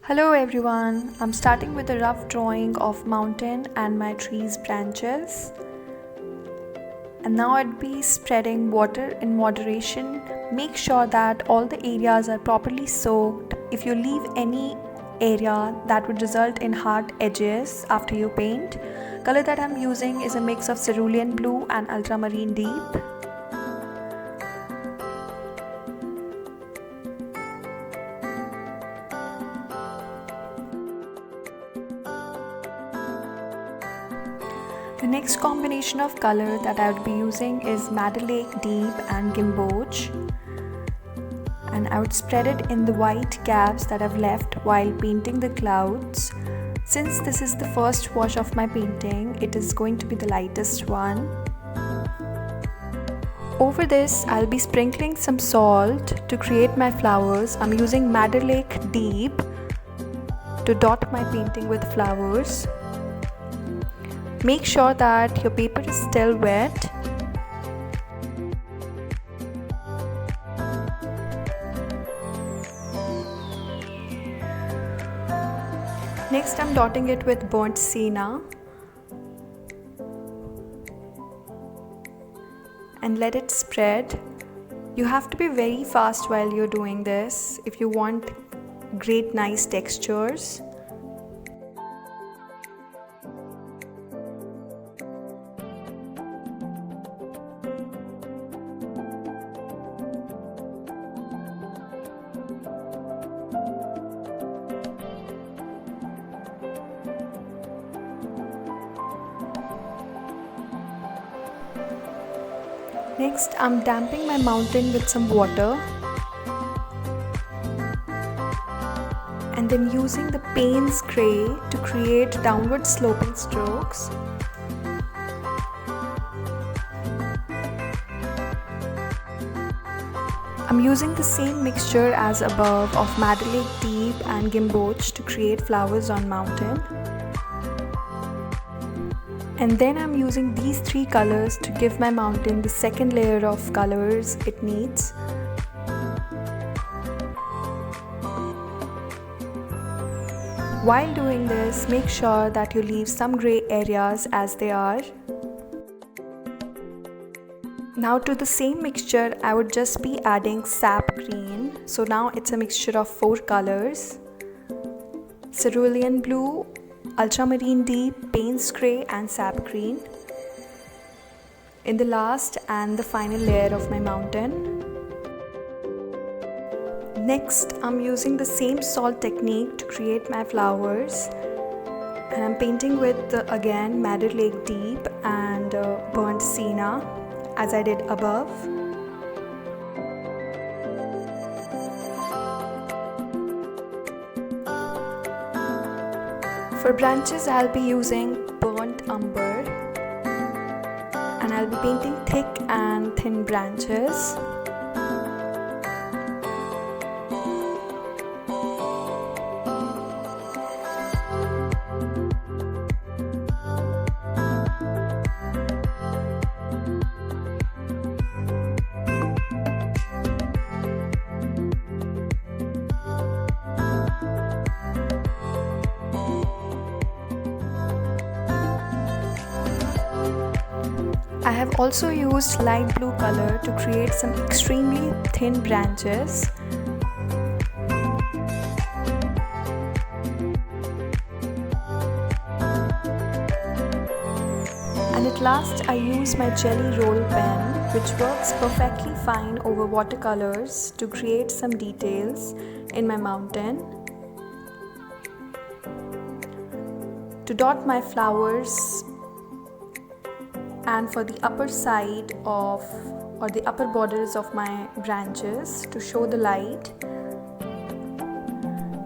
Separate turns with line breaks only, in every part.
Hello everyone, I'm starting with a rough drawing of mountain and my tree's branches. And now I'd be spreading water in moderation. Make sure that all the areas are properly soaked. If you leave any area, that would result in hard edges after you paint. Color that I'm using is a mix of cerulean blue and ultramarine deep. The next combination of color that I would be using is Madder Lake Deep and Gamboge, and I would spread it in the white gaps that I've left while painting the clouds. Since this is the first wash of my painting, it is going to be the lightest one. Over this, I'll be sprinkling some salt to create my flowers. I'm using Madder Lake Deep to dot my painting with flowers. Make sure that your paper is still wet. Next, I'm dotting it with burnt sienna and let it spread. You have to be very fast while you're doing this if you want great nice textures. Next, I'm damping my mountain with some water and then using the paint spray to create downward sloping strokes. I'm using the same mixture as above of Madder Lake Deep and Gamboge to create flowers on mountain. And then I'm using these three colors to give my mountain the second layer of colors it needs. While doing this, make sure that you leave some gray areas as they are. Now to the same mixture, I would just be adding sap green. So now it's a mixture of 4 colors: cerulean blue, ultramarine deep, paint spray and sap green in the last and the final layer of my mountain. Next, I'm using the same salt technique to create my flowers, and I'm painting with again Madder Lake Deep and burnt sienna as I did above. For branches, I'll be using burnt umber and I'll be painting thick and thin branches. I have also used light blue color to create some extremely thin branches. And at last I use my jelly roll pen, which works perfectly fine over watercolors to create some details in my mountain. To dot my flowers and for the upper side of or the upper borders of my branches to show the light.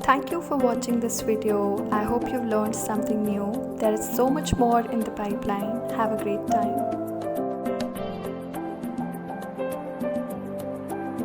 Thank you for watching this video. I hope you've learned something new. There is so much more in the pipeline. Have a great time.